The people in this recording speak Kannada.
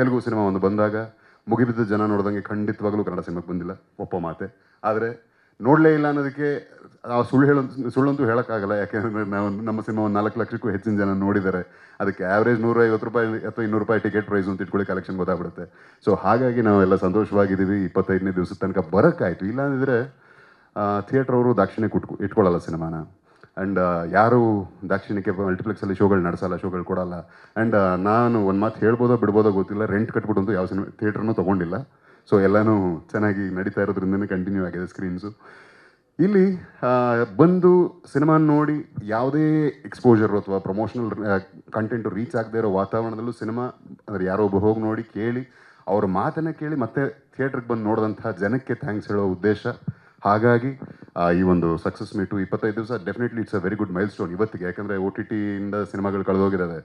ತೆಲುಗು ಸಿನಿಮಾ ಒಂದು ಬಂದಾಗ ಮುಗಿಬಿದ್ದ ಜನ ನೋಡ್ದಂಗೆ ಖಂಡಿತವಾಗ್ಲೂ ಕನ್ನಡ ಸಿನಿಮಾಕ್ಕೆ ಬಂದಿಲ್ಲ, ಒಪ್ಪೋ ಮಾತೆ. ಆದರೆ ನೋಡಲೇ ಇಲ್ಲ ಅನ್ನೋದಕ್ಕೆ ಸುಳ್ಳಂತೂ ಹೇಳೋಕ್ಕಾಗಲ್ಲ. ಯಾಕೆಂದರೆ ನಮ್ಮ ಸಿನಿಮಾ ಒಂದು 4 ಲಕ್ಷಕ್ಕೂ ಹೆಚ್ಚಿನ ಜನ ನೋಡಿದ್ದಾರೆ. ಅದಕ್ಕೆ ಆ್ಯಾವ್ರೇಜ್ ₹150 ಅಥವಾ ₹200 ಟಿಕೆಟ್ ಪ್ರೈಸ್ ಅಂತ ಇಟ್ಕೊಳ್ಳಿ, ಕಲೆಕ್ಷನ್ ಗೊತ್ತಾಗ್ಬಿಡುತ್ತೆ. ಸೊ ಹಾಗಾಗಿ ನಾವೆಲ್ಲ ಸಂತೋಷವಾಗಿದ್ದೀವಿ. 25ನೇ ದಿವಸದ ತನಕ ಬರೋಕ್ಕಾಯಿತು. ಇಲ್ಲಾಂದಿದ್ರೆ ಥಿಯೇಟ್ರ್ ಅವರು ದಾಕ್ಷಿಣ್ಯಕ್ಕೆ ಇಟ್ಕೊಳ್ಳಲ್ಲ ಸಿನಿಮಾನ. ಆ್ಯಂಡ್ ಯಾರು ದಾಕ್ಷಿಣ್ಯಕ್ಕೆ ಮಲ್ಟಿಪ್ಲೆಕ್ಸಲ್ಲಿ ಶೋಗಳು ನಡೆಸಲ್ಲ, ಶೋಗಳು ಕೊಡಲ್ಲ. ಆ್ಯಂಡ್ ನಾನು ಒಂದು ಮಾತು ಹೇಳ್ಬೋದೋ ಬಿಡ್ಬೋದೋ ಗೊತ್ತಿಲ್ಲ, ರೆಂಟ್ ಕಟ್ಬಿಟ್ಟು ಯಾವ ಸಿನಿಮಾ ಥಿಯೇಟ್ರನ್ನೂ ತೊಗೊಂಡಿಲ್ಲ. ಸೊ ಎಲ್ಲನೂ ಚೆನ್ನಾಗಿ ನಡೀತಾ ಇರೋದ್ರಿಂದನೇ ಕಂಟಿನ್ಯೂ ಆಗಿದೆ ಸ್ಕ್ರೀನ್ಸು. ಇಲ್ಲಿ ಬಂದು ಸಿನಿಮಾ ನೋಡಿ ಯಾವುದೇ ಎಕ್ಸ್ಪೋಜರು ಅಥವಾ ಪ್ರಮೋಷನಲ್ ಕಂಟೆಂಟು ರೀಚ್ ಆಗದೆ ಇರೋ ವಾತಾವರಣದಲ್ಲೂ ಸಿನಿಮಾ ಅಂದರೆ ಯಾರೋ ಒಬ್ಬರು ಹೋಗಿ ನೋಡಿ ಕೇಳಿ ಅವ್ರ ಮಾತನ್ನು ಕೇಳಿ ಮತ್ತೆ ಥಿಯೇಟ್ರಿಗೆ ಬಂದು ನೋಡಿದಂಥ ಜನಕ್ಕೆ ಥ್ಯಾಂಕ್ಸ್ ಹೇಳೋ ಉದ್ದೇಶ. ಹಾಗಾಗಿ ಈ ಒಂದು ಸಕ್ಸಸ್ ಮೀಟು 25 ದಿವಸ definitely it's a very good milestone ಇವತ್ತಿಗೆ. ಯಾಕಂದರೆ OTT ಇಂದ ಸಿನಿಮಾಗಳು ಕಳೆದೋಗಿದ್ದಾವೆ.